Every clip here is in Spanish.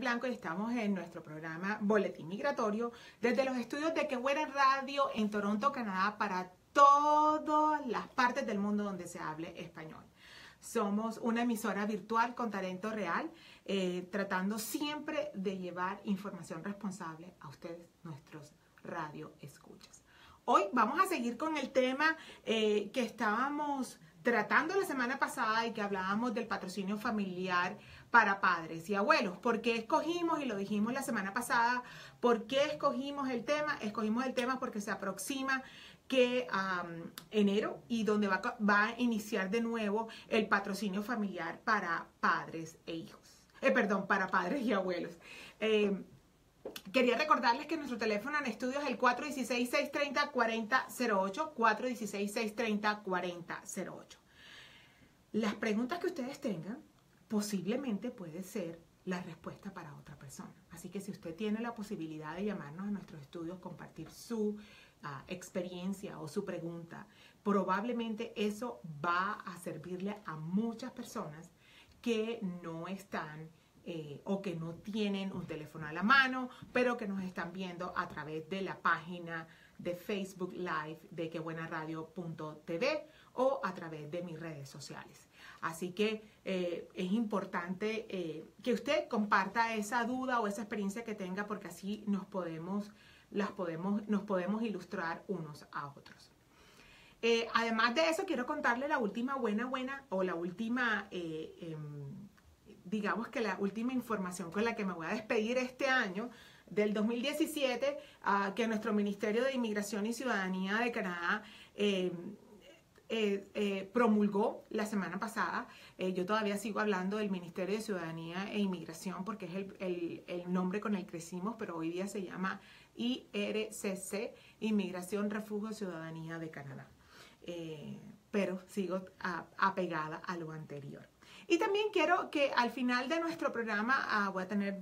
Blanco y estamos en nuestro programa Boletín Migratorio desde los estudios de Qué Buena Radio en Toronto, Canadá, para todas las partes del mundo donde se hable español. Somos una emisora virtual con talento real, tratando siempre de llevar información responsable a ustedes, nuestros radio escuchas. Hoy vamos a seguir con el tema que estábamos tratando la semana pasada y que hablábamos del patrocinio familiar para padres y abuelos. ¿Por qué escogimos, y lo dijimos la semana pasada, por qué escogimos el tema? Escogimos el tema porque se aproxima que enero y donde va a iniciar de nuevo el patrocinio familiar para padres e hijos. Para padres y abuelos. Quería recordarles que nuestro teléfono en estudio es el 416-630-4008, 416-630-4008. Las preguntas que ustedes tengan posiblemente puede ser la respuesta para otra persona. Así que si usted tiene la posibilidad de llamarnos a nuestros estudios, compartir su experiencia o su pregunta, probablemente eso va a servirle a muchas personas que no están o que no tienen un teléfono a la mano, pero que nos están viendo a través de la página de Facebook Live de quebuenaradio.tv o a través de mis redes sociales. Así que es importante que usted comparta esa duda o esa experiencia que tenga, porque así nos podemos ilustrar unos a otros. Además de eso, quiero contarle la última buena o la última digamos que la última información con la que me voy a despedir este año, del 2017, que nuestro Ministerio de Inmigración y Ciudadanía de Canadá promulgó la semana pasada. Yo todavía sigo hablando del Ministerio de Ciudadanía e Inmigración porque es el nombre con el que crecimos, pero hoy día se llama IRCC, Inmigración, Refugio, Ciudadanía de Canadá. Pero sigo apegada a lo anterior. Y también quiero que al final de nuestro programa voy a tener,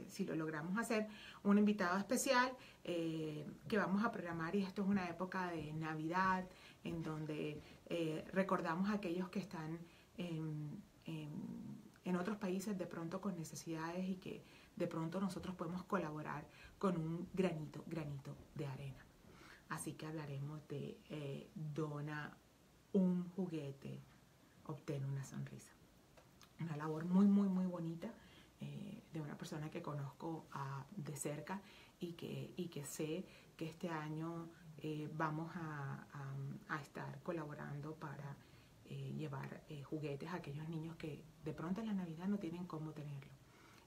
si lo logramos hacer, un invitado especial que vamos a programar, y esto es una época de Navidad en donde recordamos a aquellos que están en otros países de pronto con necesidades y que de pronto nosotros podemos colaborar con un granito de arena. Así que hablaremos de dona un juguete, obtén una sonrisa. Una labor muy bonita de una persona que conozco de cerca y que sé que este año vamos a estar colaborando para llevar juguetes a aquellos niños que de pronto en la Navidad no tienen cómo tenerlo.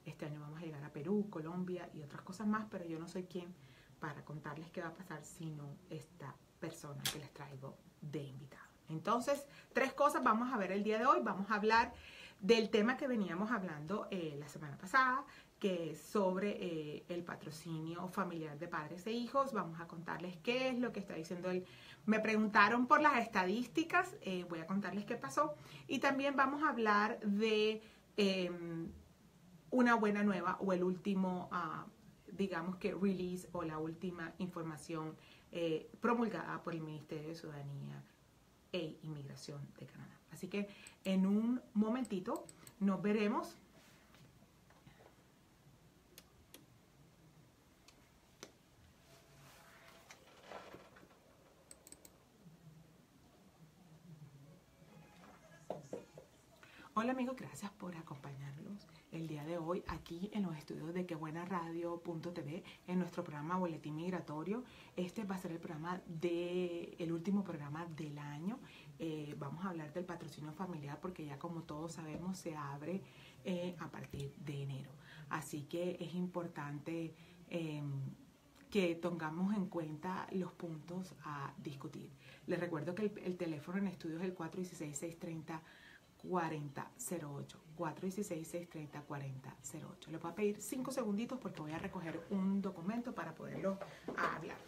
Este año vamos a llegar a Perú, Colombia y otras cosas más, pero yo no soy quien para contarles qué va a pasar, sino esta persona que les traigo de invitado. Entonces, 3 cosas vamos a ver el día de hoy. Vamos a hablar del tema que veníamos hablando la semana pasada, que es sobre el patrocinio familiar de padres e hijos. Vamos a contarles qué es lo que está diciendo él. Me preguntaron por las estadísticas, voy a contarles qué pasó. Y también vamos a hablar de una buena nueva o el último, digamos que release o la última información promulgada por el Ministerio de Ciudadanía e Inmigración de Canadá. Así que en un momentito nos veremos. Hola amigos, gracias por acompañarnos el día de hoy aquí en los estudios de quebuenaradio.tv en nuestro programa Boletín Migratorio. Este va a ser el último programa del año. Vamos a hablar del patrocinio familiar porque ya, como todos sabemos, se abre a partir de enero. Así que es importante que tengamos en cuenta los puntos a discutir. Les recuerdo que el teléfono en estudio es el 416-630-4008. 416-630-4008. Le voy a pedir 5 segunditos porque voy a recoger un documento para poderlo hablar.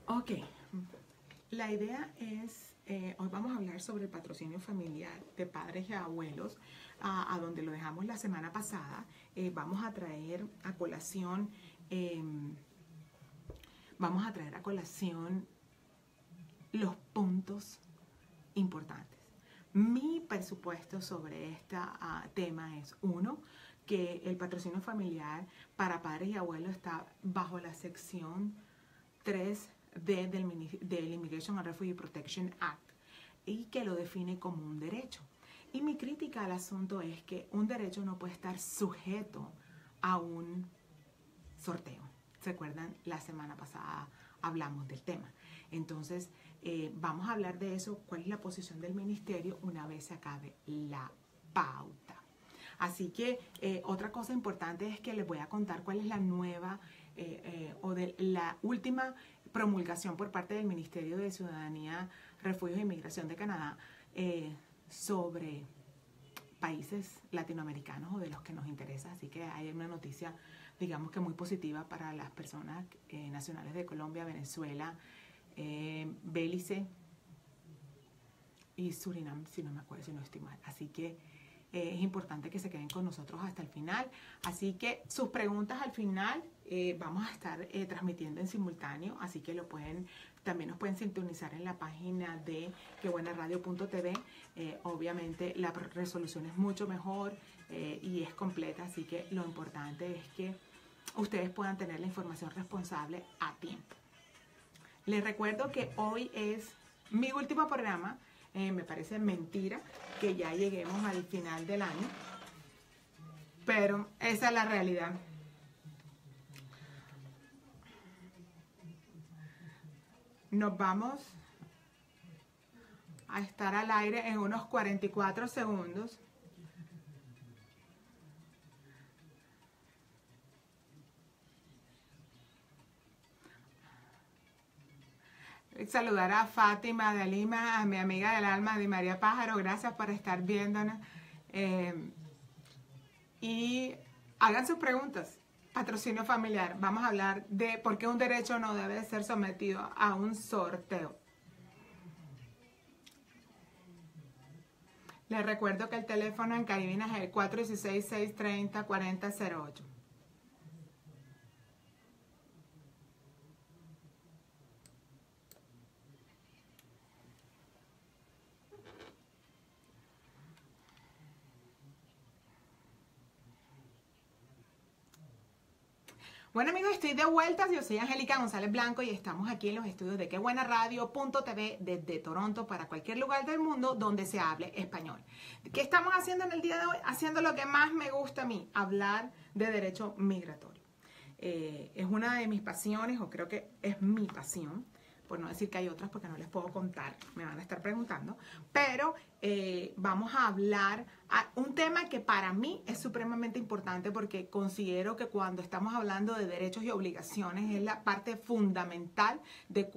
Ok, la idea es hoy vamos a hablar sobre el patrocinio familiar de padres y abuelos, a donde lo dejamos la semana pasada. Vamos a traer a colación los puntos importantes. Mi presupuesto sobre este tema es: uno, que el patrocinio familiar para padres y abuelos está bajo la sección 3D del Immigration and Refugee Protection Act y que lo define como un derecho. Y mi crítica al asunto es que un derecho no puede estar sujeto a un sorteo. ¿Se acuerdan? La semana pasada hablamos del tema. Entonces, vamos a hablar de eso, cuál es la posición del ministerio una vez se acabe la pauta. Así que otra cosa importante es que les voy a contar cuál es la nueva la última promulgación por parte del Ministerio de Ciudadanía, Refugios e Inmigración de Canadá sobre países latinoamericanos o de los que nos interesa. Así que hay una noticia, digamos que muy positiva para las personas nacionales de Colombia, Venezuela, Belice y Surinam, si no me acuerdo, si no estoy mal. Así que es importante que se queden con nosotros hasta el final. Así que sus preguntas al final vamos a estar transmitiendo en simultáneo, así que también nos pueden sintonizar en la página de quebuenaradio.tv. Obviamente la resolución es mucho mejor y es completa, así que lo importante es que ustedes puedan tener la información responsable a tiempo. Les recuerdo que hoy es mi último programa. Me parece mentira que ya lleguemos al final del año, pero esa es la realidad. Nos vamos a estar al aire en unos 44 segundos. Saludar a Fátima de Lima, a mi amiga del alma, Di María Pájaro. Gracias por estar viéndonos. Y hagan sus preguntas. Patrocinio familiar. Vamos a hablar de por qué un derecho no debe ser sometido a un sorteo. Les recuerdo que el teléfono en cabina es el 416-630-4008. Bueno, amigos, estoy de vuelta. Yo soy Angélica González Blanco y estamos aquí en los estudios de quebuenaradio.tv desde Toronto para cualquier lugar del mundo donde se hable español. ¿Qué estamos haciendo en el día de hoy? Haciendo lo que más me gusta a mí, hablar de derecho migratorio. Es una de mis pasiones, o creo que es mi pasión, por no decir que hay otras porque no les puedo contar, me van a estar preguntando, pero vamos a hablar un tema que para mí es supremamente importante porque considero que cuando estamos hablando de derechos y obligaciones es la parte fundamental de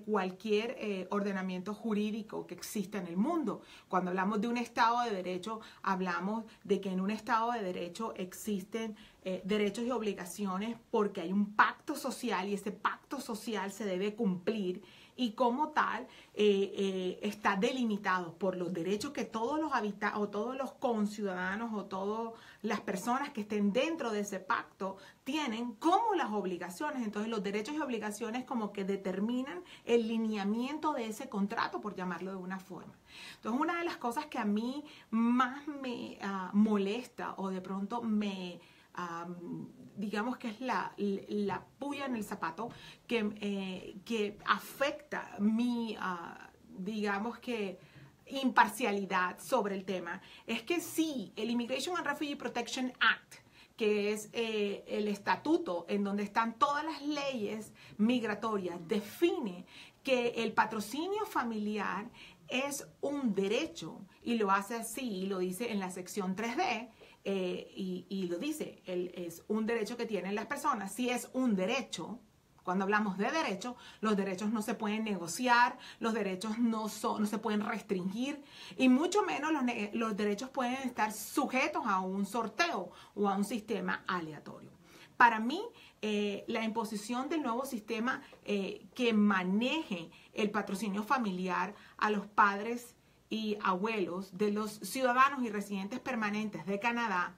cualquier ordenamiento jurídico que exista en el mundo. Cuando hablamos de un Estado de Derecho, hablamos de que en un Estado de Derecho existen derechos y obligaciones porque hay un pacto social y ese pacto social se debe cumplir y como tal está delimitado por los derechos que todos los habitantes o todos los conciudadanos o todas las personas que estén dentro de ese pacto tienen, como las obligaciones. Entonces los derechos y obligaciones como que determinan el lineamiento de ese contrato, por llamarlo de una forma. Entonces una de las cosas que a mí más me molesta o de pronto me digamos que es la puya en el zapato que afecta mi, digamos que, imparcialidad sobre el tema, es que sí, el Immigration and Refugee Protection Act, que es el estatuto en donde están todas las leyes migratorias, define que el patrocinio familiar es un derecho y lo hace así, y lo dice en la sección 3D, y lo dice, es un derecho que tienen las personas. Si es un derecho, cuando hablamos de derechos, los derechos no se pueden negociar, los derechos no se pueden restringir y mucho menos los derechos pueden estar sujetos a un sorteo o a un sistema aleatorio. Para mí, la imposición del nuevo sistema que maneje el patrocinio familiar a los padres y abuelos de los ciudadanos y residentes permanentes de Canadá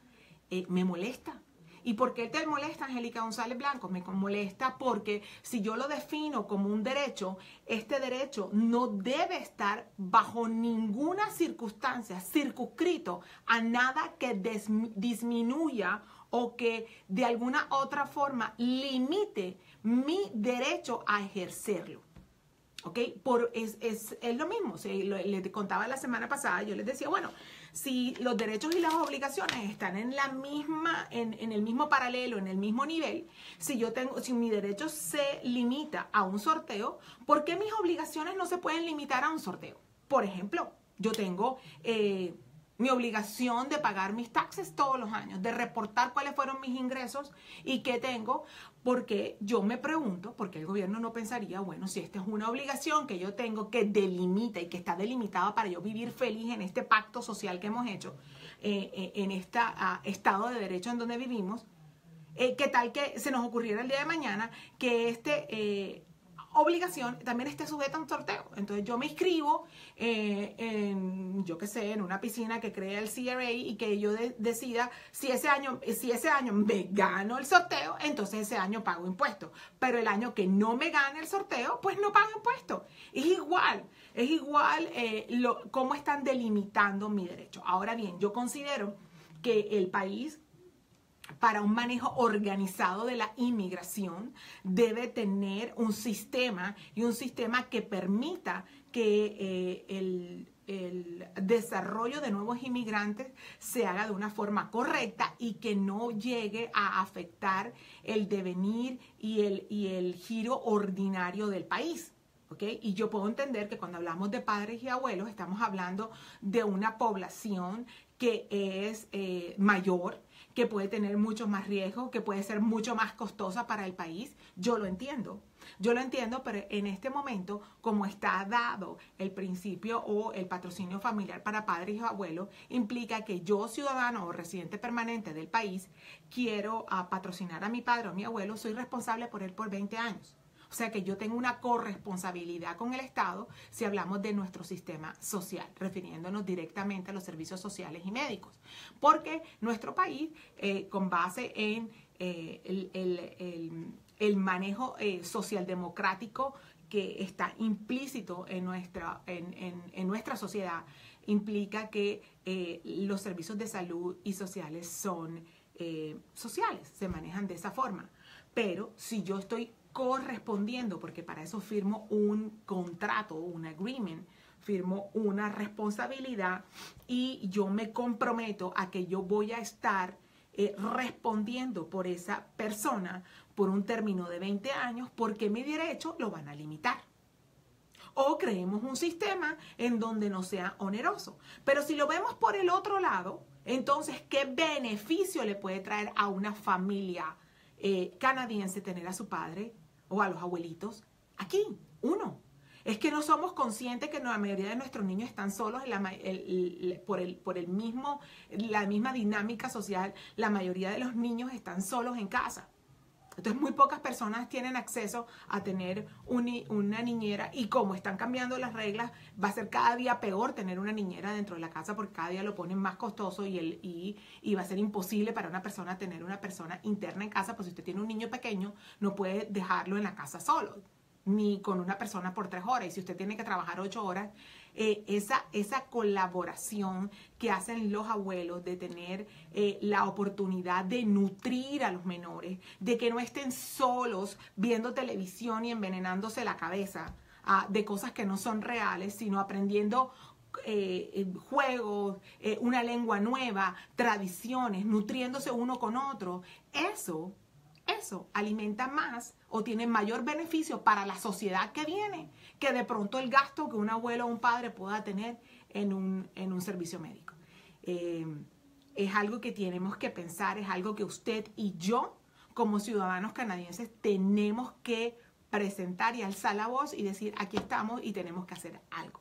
me molesta. ¿Y por qué te molesta, Angélica González Blanco? Me molesta porque si yo lo defino como un derecho, este derecho no debe estar bajo ninguna circunstancia circunscrito a nada que disminuya o que de alguna otra forma limite mi derecho a ejercerlo. ¿Ok? Es lo mismo. Les contaba la semana pasada, yo les decía, bueno, si los derechos y las obligaciones están en el mismo paralelo, en el mismo nivel, si mi derecho se limita a un sorteo, ¿por qué mis obligaciones no se pueden limitar a un sorteo? Por ejemplo, yo tengo mi obligación de pagar mis taxes todos los años, de reportar cuáles fueron mis ingresos y qué tengo, porque yo me pregunto, porque el gobierno no pensaría, bueno, si esta es una obligación que yo tengo que delimita y que está delimitada para yo vivir feliz en este pacto social que hemos hecho, en este Estado de Derecho en donde vivimos, ¿qué tal que se nos ocurriera el día de mañana que obligación también esté sujeta a un sorteo? Entonces yo me inscribo yo qué sé, en una piscina que crea el CRA y que yo decida si ese año me gano el sorteo, entonces ese año pago impuestos. Pero el año que no me gane el sorteo, pues no pago impuestos. Es igual cómo están delimitando mi derecho. Ahora bien, yo considero que el país, para un manejo organizado de la inmigración, debe tener un sistema que permita que el desarrollo de nuevos inmigrantes se haga de una forma correcta y que no llegue a afectar el devenir y el giro ordinario del país. ¿Okay? Y yo puedo entender que cuando hablamos de padres y abuelos estamos hablando de una población que es mayor, que puede tener muchos más riesgos, que puede ser mucho más costosa para el país. Yo lo entiendo, pero en este momento, como está dado el principio o el patrocinio familiar para padres y abuelos, implica que yo, ciudadano o residente permanente del país, quiero patrocinar a mi padre o a mi abuelo, soy responsable por él por 20 años. O sea que yo tengo una corresponsabilidad con el Estado si hablamos de nuestro sistema social, refiriéndonos directamente a los servicios sociales y médicos. Porque nuestro país, con base en el manejo socialdemocrático que está implícito en nuestra sociedad, implica que los servicios de salud y sociales son sociales, se manejan de esa forma. Pero si yo estoy correspondiendo, porque para eso firmo un contrato, un agreement, firmo una responsabilidad y yo me comprometo a que yo voy a estar respondiendo por esa persona por un término de 20 años, porque mi derecho lo van a limitar. O creemos un sistema en donde no sea oneroso. Pero si lo vemos por el otro lado, entonces, ¿qué beneficio le puede traer a una familia canadiense tener a su padre o a los abuelitos aquí? Uno, es que no somos conscientes que la mayoría de nuestros niños están solos por la misma dinámica social. La mayoría de los niños están solos en casa. Entonces muy pocas personas tienen acceso a tener una niñera, y como están cambiando las reglas, va a ser cada día peor tener una niñera dentro de la casa, porque cada día lo ponen más costoso y va a ser imposible para una persona tener una persona interna en casa. Pues si usted tiene un niño pequeño, no puede dejarlo en la casa solo, ni con una persona por 3 horas. Y si usted tiene que trabajar 8 horas, esa colaboración que hacen los abuelos de tener la oportunidad de nutrir a los menores, de que no estén solos viendo televisión y envenenándose la cabeza de cosas que no son reales, sino aprendiendo juegos, una lengua nueva, tradiciones, nutriéndose uno con otro. Eso alimenta más o tiene mayor beneficio para la sociedad que viene que de pronto el gasto que un abuelo o un padre pueda tener en un servicio médico. Es algo que tenemos que pensar, es algo que usted y yo, como ciudadanos canadienses, tenemos que presentar y alzar la voz y decir, aquí estamos y tenemos que hacer algo.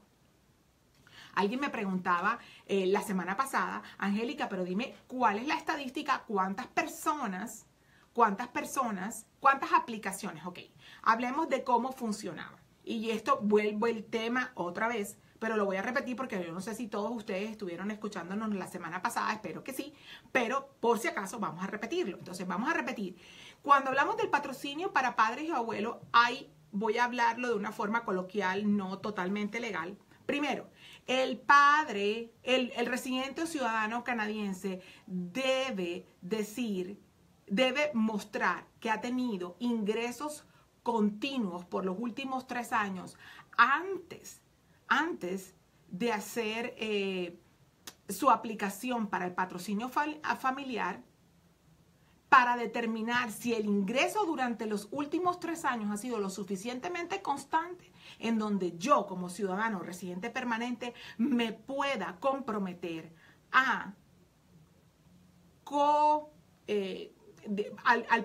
Alguien me preguntaba la semana pasada, Angélica, pero dime, ¿cuál es la estadística? ¿Cuántas personas cuántas personas, cuántas aplicaciones, ok, hablemos de cómo funcionaba. Y esto vuelvo el tema otra vez, pero lo voy a repetir porque yo no sé si todos ustedes estuvieron escuchándonos la semana pasada, espero que sí, pero por si acaso vamos a repetirlo. Entonces vamos a repetir. Cuando hablamos del patrocinio para padres y abuelos, voy a hablarlo de una forma coloquial, no totalmente legal. Primero, el padre, el residente o ciudadano canadiense debe mostrar que ha tenido ingresos continuos por los últimos 3 años antes de hacer su aplicación para el patrocinio familiar, para determinar si el ingreso durante los últimos 3 años ha sido lo suficientemente constante en donde yo como ciudadano residente permanente me pueda comprometer al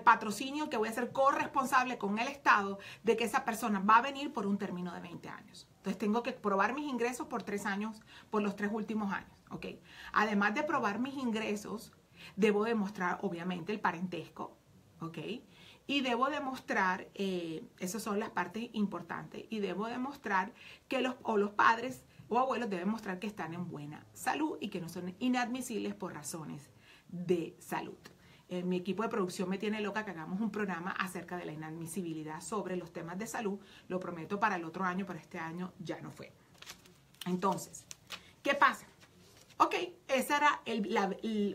patrocinio, que voy a ser corresponsable con el Estado de que esa persona va a venir por un término de 20 años. Entonces tengo que probar mis ingresos por 3 años, por los 3 últimos años, ¿ok? Además de probar mis ingresos, debo demostrar obviamente el parentesco, ¿ok? Y debo demostrar, esas son las partes importantes, y debo demostrar que los padres o abuelos deben mostrar que están en buena salud y que no son inadmisibles por razones de salud. Mi equipo de producción me tiene loca que hagamos un programa acerca de la inadmisibilidad sobre los temas de salud. Lo prometo para el otro año, pero este año ya no fue. Entonces, ¿qué pasa? Ok, ese era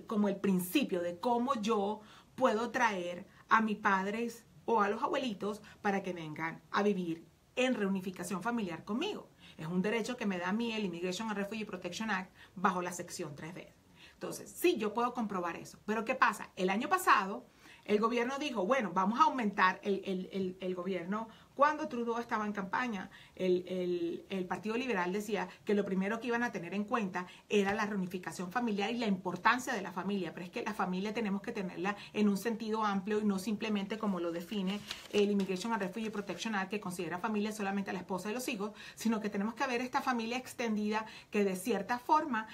como el principio de cómo yo puedo traer a mis padres o a los abuelitos para que vengan a vivir en reunificación familiar conmigo. Es un derecho que me da a mí el Immigration and Refugee Protection Act bajo la sección 3B. Entonces, sí, yo puedo comprobar eso. Pero ¿qué pasa? El año pasado, el gobierno dijo, bueno, vamos a aumentar el gobierno. Cuando Trudeau estaba en campaña, el Partido Liberal decía que lo primero que iban a tener en cuenta era la reunificación familiar y la importancia de la familia. Pero es que la familia tenemos que tenerla en un sentido amplio y no simplemente como lo define el Immigration and Refugee Protection Act, que considera familia solamente a la esposa y los hijos, sino que tenemos que ver esta familia extendida que de cierta forma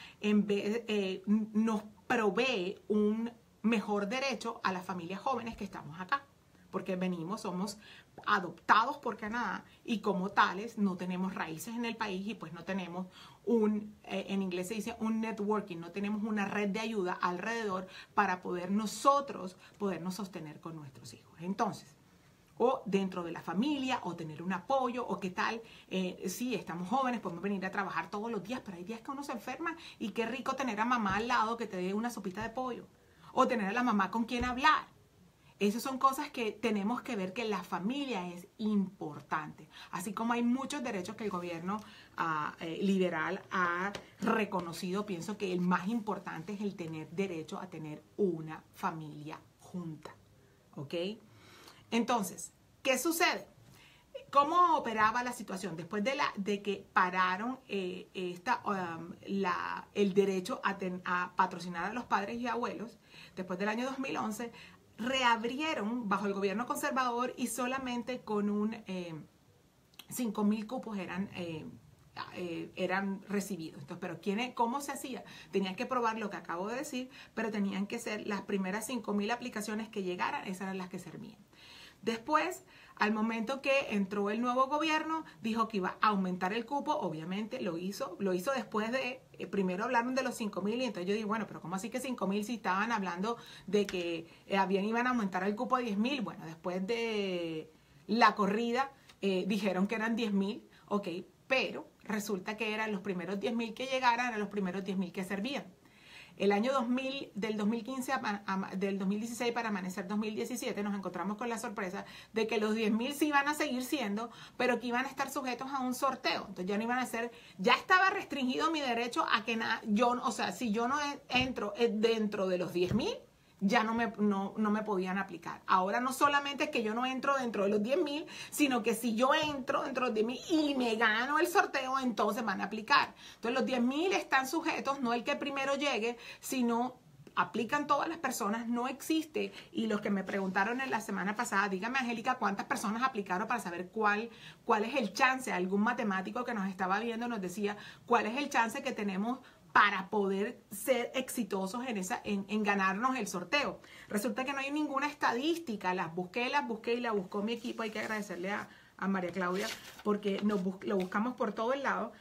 nos provee un mejor derecho a las familias jóvenes que estamos acá. Porque somos adoptados por Canadá y como tales no tenemos raíces en el país y pues no tenemos en inglés se dice un networking, no tenemos una red de ayuda alrededor para nosotros podernos sostener con nuestros hijos. Entonces, o dentro de la familia, o tener un apoyo, o qué tal, sí, estamos jóvenes, podemos venir a trabajar todos los días, pero hay días que uno se enferma y qué rico tener a mamá al lado que te dé una sopita de pollo, o tener a la mamá con quien hablar. Esas son cosas que tenemos que ver, que la familia es importante. Así como hay muchos derechos que el gobierno liberal ha reconocido, pienso que el más importante es el tener derecho a tener una familia junta. ¿Ok? Entonces, ¿qué sucede? ¿Cómo operaba la situación? Después de que pararon el derecho a patrocinar a los padres y abuelos, después del año 2011, reabrieron bajo el gobierno conservador y solamente con 5,000 cupos eran recibidos. Entonces, pero ¿cómo se hacía? Tenían que probar lo que acabo de decir, pero tenían que ser las primeras 5,000 aplicaciones que llegaran, esas eran las que servían. Después, al momento que entró el nuevo gobierno, dijo que iba a aumentar el cupo, obviamente lo hizo después de, primero hablaron de los 5,000 y entonces yo digo, bueno, pero ¿cómo así que 5,000 si estaban hablando de que iban a aumentar el cupo a 10,000? Bueno, después de la corrida dijeron que eran 10,000, ok, pero resulta que eran los primeros 10,000 que llegaran, eran los primeros 10,000 que servían. El año 2000, del 2016 para amanecer 2017, nos encontramos con la sorpresa de que los 10,000 sí iban a seguir siendo, pero que iban a estar sujetos a un sorteo. Entonces ya no iban a ser, ya estaba restringido mi derecho a que si yo no entro dentro de los 10,000, ya no me podían aplicar. Ahora no solamente es que yo no entro dentro de los 10,000, sino que si yo entro dentro de los 10,000 y me gano el sorteo, entonces van a aplicar. Entonces los 10,000 están sujetos, no el que primero llegue, sino aplican todas las personas, no existe. Y los que me preguntaron en la semana pasada, dígame Angélica, ¿cuántas personas aplicaron para saber cuál es el chance? Algún matemático que nos estaba viendo nos decía, ¿cuál es el chance que tenemos para poder ser exitosos en ganarnos el sorteo. Resulta que no hay ninguna estadística, las busqué y la buscó mi equipo. Hay que agradecerle a María Claudia porque lo buscamos por todo el lado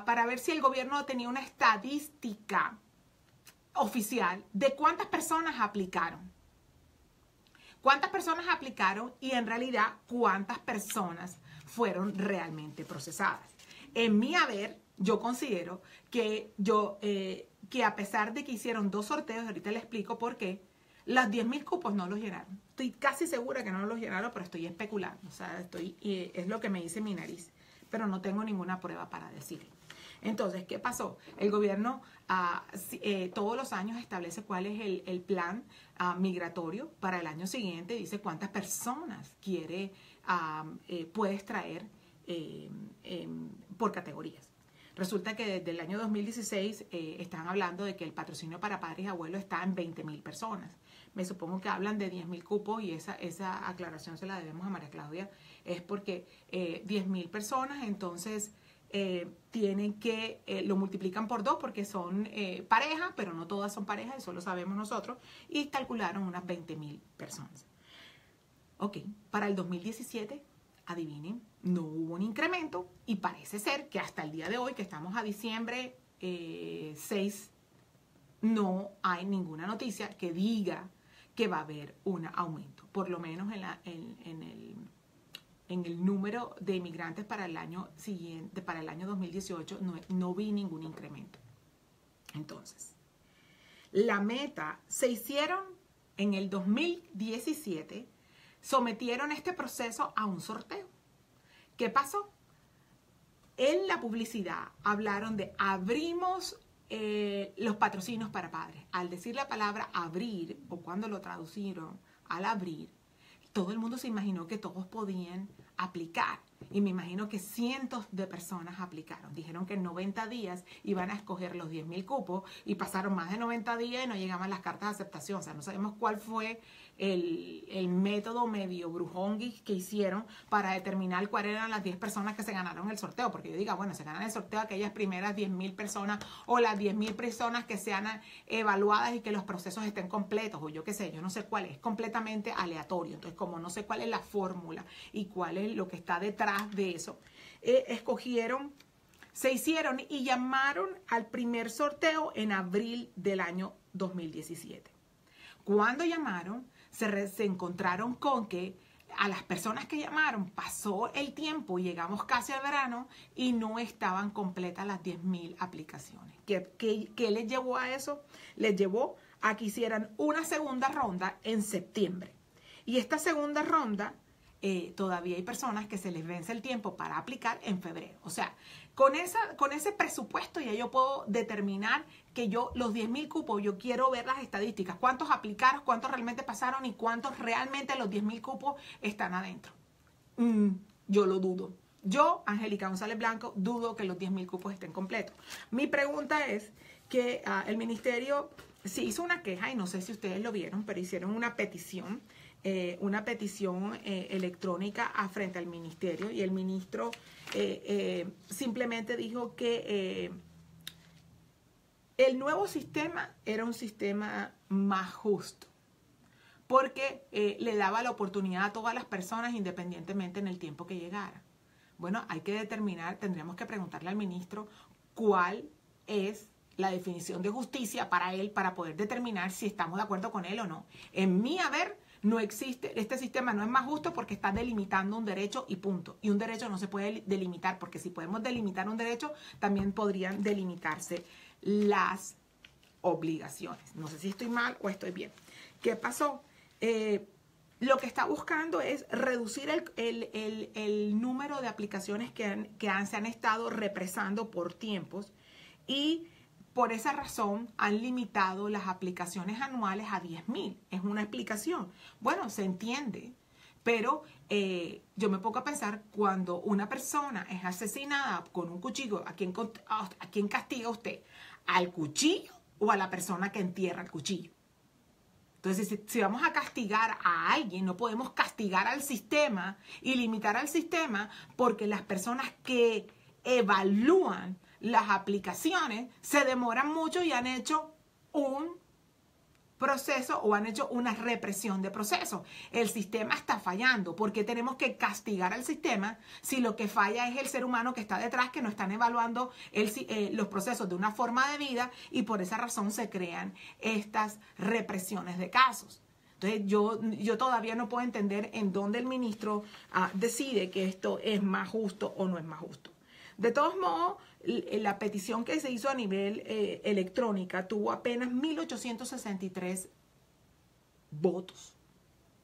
para ver si el gobierno tenía una estadística oficial de cuántas personas aplicaron. ¿Cuántas personas aplicaron y en realidad cuántas personas fueron realmente procesadas? En mi haber, yo considero que que a pesar de que hicieron 2 sorteos, ahorita les explico por qué, las 10.000 cupos no los llenaron. Estoy casi segura que no los llenaron, pero estoy especulando. O sea, es lo que me dice mi nariz, pero no tengo ninguna prueba para decirlo. Entonces, ¿qué pasó? El gobierno todos los años establece cuál es el plan migratorio para el año siguiente. Dice cuántas personas puedes traer por categorías. Resulta que desde el año 2016 están hablando de que el patrocinio para padres y abuelos está en 20.000 personas. Me supongo que hablan de 10.000 cupos y esa aclaración se la debemos a María Claudia. Es porque 10.000 personas, entonces tienen que, lo multiplican por 2 porque son parejas, pero no todas son parejas, eso lo sabemos nosotros, y calcularon unas 20.000 personas. Ok, para el 2017, adivinen, no hubo un incremento y parece ser que hasta el día de hoy, que estamos a diciembre 6, no hay ninguna noticia que diga que va a haber un aumento, por lo menos en el número de inmigrantes para el año siguiente, para el año 2018, no vi ningún incremento. Entonces, la meta se hicieron en el 2017, sometieron este proceso a un sorteo. ¿Qué pasó? En la publicidad hablaron de abrimos los patrocinios para padres. Al decir la palabra abrir, o cuando lo traducieron al abrir, todo el mundo se imaginó que todos podían aplicar. Y me imagino que cientos de personas aplicaron. Dijeron que en 90 días iban a escoger los 10.000 cupos y pasaron más de 90 días y no llegaban las cartas de aceptación. O sea, no sabemos cuál fue el método medio brujongi que hicieron para determinar cuáles eran las 10 personas que se ganaron el sorteo. Porque yo diga, bueno, se ganan el sorteo aquellas primeras 10.000 personas o las 10.000 personas que sean evaluadas y que los procesos estén completos, o yo qué sé, yo no sé cuál es completamente aleatorio. Entonces, como no sé cuál es la fórmula y cuál es lo que está detrás de eso, se hicieron y llamaron al primer sorteo en abril del año 2017. Cuando llamaron, se encontraron con que a las personas que llamaron pasó el tiempo, llegamos casi al verano y no estaban completas las 10.000 aplicaciones. ¿Qué les llevó a eso? Les llevó a que hicieran una segunda ronda en septiembre. Y esta segunda ronda, todavía hay personas que se les vence el tiempo para aplicar en febrero. O sea, con ese presupuesto ya yo puedo determinar que los 10.000 cupos, yo quiero ver las estadísticas. ¿Cuántos aplicaron? ¿Cuántos realmente pasaron? ¿Y cuántos realmente los 10.000 cupos están adentro? Yo lo dudo. Yo, Angélica González Blanco, dudo que los 10.000 cupos estén completos. Mi pregunta es que el ministerio se hizo una queja, y no sé si ustedes lo vieron, pero hicieron una petición electrónica frente al ministerio, y el ministro simplemente dijo que el nuevo sistema era un sistema más justo porque le daba la oportunidad a todas las personas independientemente en el tiempo que llegara. Bueno, hay que determinar, tendríamos que preguntarle al ministro cuál es la definición de justicia para él, para poder determinar si estamos de acuerdo con él o no. En mi haber, no existe, este sistema no es más justo porque está delimitando un derecho y punto. Y un derecho no se puede delimitar, porque si podemos delimitar un derecho, también podrían delimitarse las obligaciones. No sé si estoy mal o estoy bien. ¿Qué pasó? Lo que está buscando es reducir el número de aplicaciones que se han estado represando por tiempos, y por esa razón han limitado las aplicaciones anuales a 10.000. Es una explicación. Bueno, se entiende, pero yo me pongo a pensar, cuando una persona es asesinada con un cuchillo, ¿a quién castiga usted? ¿Al cuchillo o a la persona que entierra el cuchillo? Entonces, si vamos a castigar a alguien, no podemos castigar al sistema y limitar al sistema, porque las personas que evalúan las aplicaciones se demoran mucho y han hecho un proceso o han hecho una represión de proceso. El sistema está fallando. ¿Por qué tenemos que castigar al sistema si lo que falla es el ser humano que está detrás, que no están evaluando los procesos de una forma de vida, y por esa razón se crean estas represiones de casos? Entonces yo todavía no puedo entender en dónde el ministro decide que esto es más justo o no es más justo. De todos modos, la petición que se hizo a nivel electrónica tuvo apenas 1.863 votos.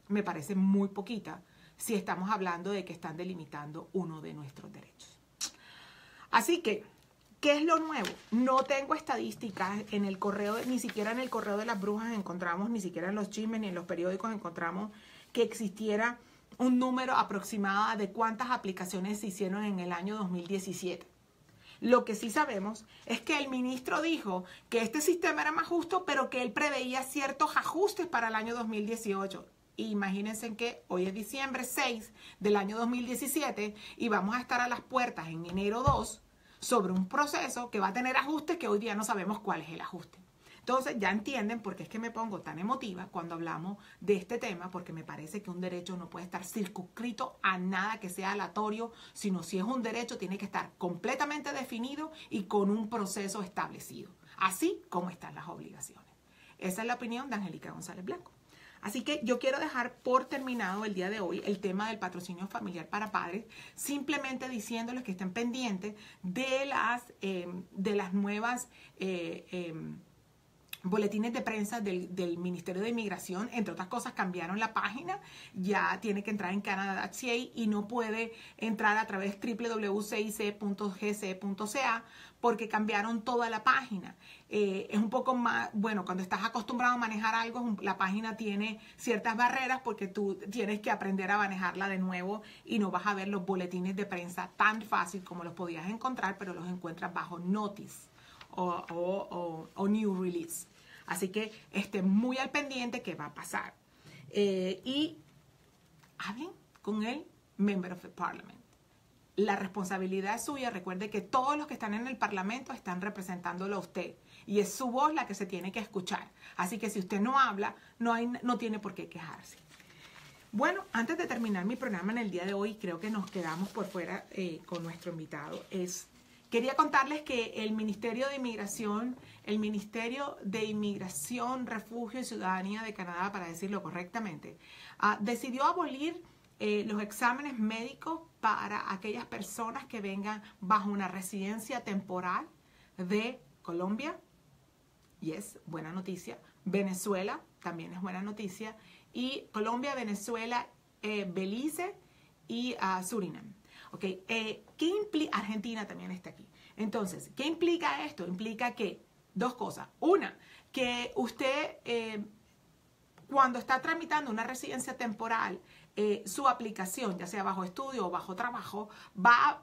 Me parece muy poquita si estamos hablando de que están delimitando uno de nuestros derechos. Así que, ¿qué es lo nuevo? No tengo estadísticas en el correo, ni siquiera en el correo de las brujas encontramos, ni siquiera en los chismes ni en los periódicos encontramos que existiera un número aproximado de cuántas aplicaciones se hicieron en el año 2017. Lo que sí sabemos es que el ministro dijo que este sistema era más justo, pero que él preveía ciertos ajustes para el año 2018. Y imagínense que hoy es diciembre 6 del año 2017 y vamos a estar a las puertas en enero 2 sobre un proceso que va a tener ajustes que hoy día no sabemos cuál es el ajuste. Entonces ya entienden por qué es que me pongo tan emotiva cuando hablamos de este tema, porque me parece que un derecho no puede estar circunscrito a nada que sea aleatorio, sino si es un derecho tiene que estar completamente definido y con un proceso establecido, así como están las obligaciones. Esa es la opinión de Angélica González Blanco. Así que yo quiero dejar por terminado el día de hoy el tema del patrocinio familiar para padres, simplemente diciéndoles que estén pendientes de las nuevas boletines de prensa del Ministerio de Inmigración. Entre otras cosas, cambiaron la página, ya tiene que entrar en Canada.ca y no puede entrar a través de www.cic.gc.ca porque cambiaron toda la página. Es un poco más, bueno, cuando estás acostumbrado a manejar algo, la página tiene ciertas barreras porque tú tienes que aprender a manejarla de nuevo y no vas a ver los boletines de prensa tan fácil como los podías encontrar, pero los encuentras bajo Notice o New Release. Así que estén muy al pendiente que va a pasar. Y hablen con el Member of the Parliament. La responsabilidad es suya. Recuerde que todos los que están en el Parlamento están representándolo a usted. Y es su voz la que se tiene que escuchar. Así que si usted no habla, no tiene por qué quejarse. Bueno, antes de terminar mi programa en el día de hoy, creo que nos quedamos por fuera con nuestro invitado. Quería contarles que el Ministerio de Inmigración, Refugio y Ciudadanía de Canadá, para decirlo correctamente, decidió abolir los exámenes médicos para aquellas personas que vengan bajo una residencia temporal de Colombia, yes, buena noticia, Venezuela, también es buena noticia, y Colombia, Venezuela, Belice y Surinam. Okay. ¿Qué implica? Argentina también está aquí. Entonces, ¿qué implica esto? Implica que, dos cosas. Una, que usted cuando está tramitando una residencia temporal, su aplicación, ya sea bajo estudio o bajo trabajo, va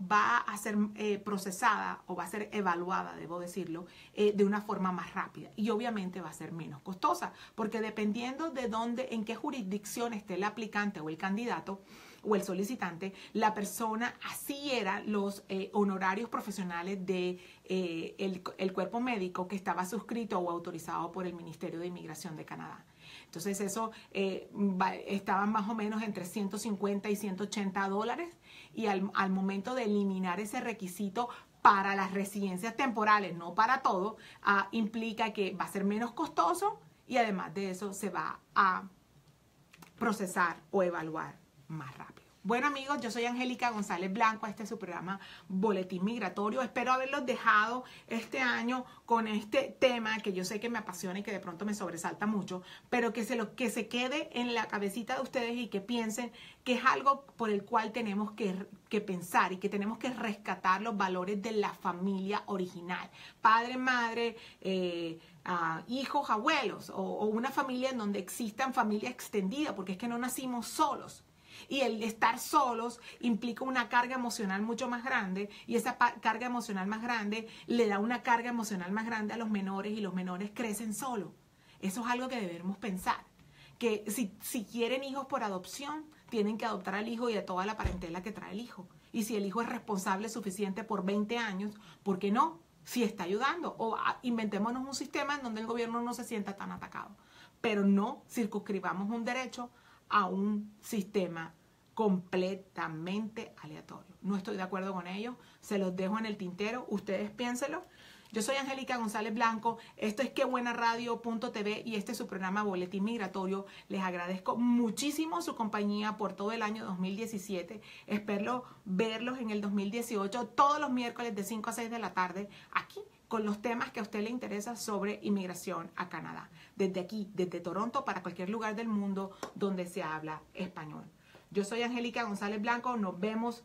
a ser procesada o va a ser evaluada, debo decirlo, de una forma más rápida. Y obviamente va a ser menos costosa, porque dependiendo de dónde, en qué jurisdicción esté el aplicante o el candidato, o el solicitante, la persona adhiera los honorarios profesionales de el cuerpo médico que estaba suscrito o autorizado por el Ministerio de Inmigración de Canadá. Entonces eso estaba más o menos entre 150 y 180 dólares y al momento de eliminar ese requisito para las residencias temporales, no para todo, implica que va a ser menos costoso y además de eso se va a procesar o evaluar más rápido. Bueno amigos, yo soy Angélica González Blanco, este es su programa Boletín Migratorio. Espero haberlos dejado este año con este tema que yo sé que me apasiona y que de pronto me sobresalta mucho, pero que se quede en la cabecita de ustedes y que piensen que es algo por el cual tenemos que pensar y que tenemos que rescatar los valores de la familia original. Padre, madre, hijos, abuelos o una familia en donde existan familia extendida, porque es que no nacimos solos. Y el estar solos implica una carga emocional mucho más grande y esa carga emocional más grande le da una carga emocional más grande a los menores y los menores crecen solos. Eso es algo que debemos pensar, que si quieren hijos por adopción, tienen que adoptar al hijo y a toda la parentela que trae el hijo. Y si el hijo es responsable suficiente por 20 años, ¿por qué no? si está ayudando. O inventémonos un sistema en donde el gobierno no se sienta tan atacado. Pero no circunscribamos un derecho a un sistema completamente aleatorio. No estoy de acuerdo con ellos. Se los dejo en el tintero. Ustedes piénsenlo. Yo soy Angélica González Blanco, esto es quebuenaradio.tv y este es su programa Boletín Migratorio. Les agradezco muchísimo su compañía por todo el año 2017. Espero verlos en el 2018 todos los miércoles de 5 a 6 de la tarde aquí con los temas que a usted le interesa sobre inmigración a Canadá. Desde aquí, desde Toronto, para cualquier lugar del mundo donde se habla español. Yo soy Angélica González Blanco, nos vemos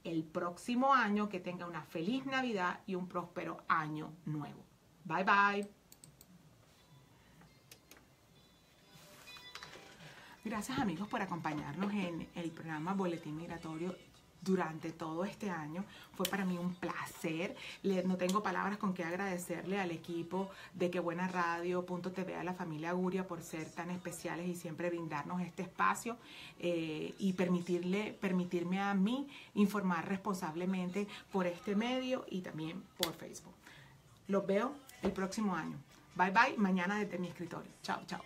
el próximo año. Que tenga una feliz Navidad y un próspero año nuevo. Bye, bye. Gracias, amigos, por acompañarnos en el programa Boletín Migratorio durante todo este año. Fue para mí un placer. No tengo palabras con que agradecerle al equipo de quebuenaradio.tv, a la familia Guria, por ser tan especiales y siempre brindarnos este espacio y permitirme a mí informar responsablemente por este medio y también por Facebook. Los veo el próximo año. Bye, bye. Mañana desde mi escritorio. Chao, chao.